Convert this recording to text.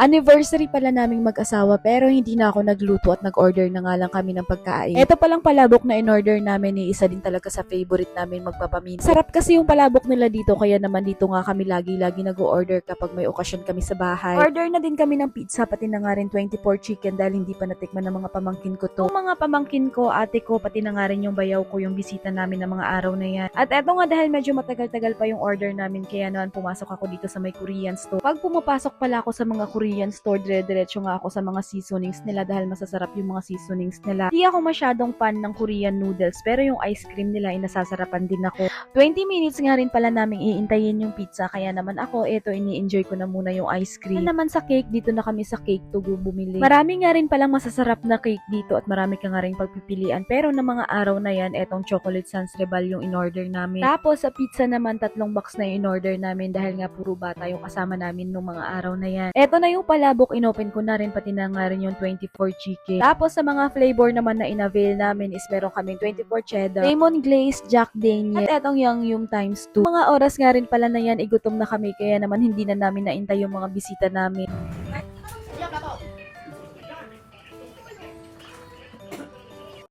Anniversary pala naming mag-asawa pero hindi na ako nagluto at nag-order na nga lang kami ng pagkain. Ito palang palabok na in-order namin ni isa din talaga sa favorite namin magpapamin. Sarap kasi yung palabok nila dito kaya naman dito nga kami lagi-lagi nag-order kapag may okasyon kami sa bahay. Order na din kami ng pizza pati na nga rin 24 chicken dahil hindi pa natikman ng mga pamangkin ko to. Yung mga pamangkin ko, ate ko, pati na nga rin yung bayaw ko yung bisita namin ng mga araw na yan. At eto nga dahil medyo matagal-tagal pa yung order namin kaya naman pumasok ako dito sa may Korean store. Pag pumapasok pala ako sa mga Korean store, dire-diretso nga ako sa mga seasonings nila dahil masasarap yung mga seasonings nila. Hindi ako masyadong fan ng Korean noodles pero yung ice cream nila ay nasasarapan din ako. 20 minutes nga rin pala naming iintayin yung pizza kaya naman ako ini-enjoy ko na muna yung ice cream. Naman sa cake, dito na kami sa cake to go bumili. Marami nga rin palang masasarap na cake dito at marami ka nga rin pagpipilian pero ng mga araw na yan, etong chocolate sans rebal yung in-order namin. Tapos sa pizza naman, 3 box na yung in-order namin dahil nga puro bata yung kasama namin nung mga araw na yan. Eto na yung palabok, inopen ko na rin pati na nga rin yung 24 chicken. Tapos sa mga flavor naman na in-avail namin is meron kaming 24 cheddar, lemon glaze, Jack Daniel, at etong yung times 2. Mga oras nga rin pala na yan, igutom na kami kaya naman hindi na namin naintay yung mga bisita namin.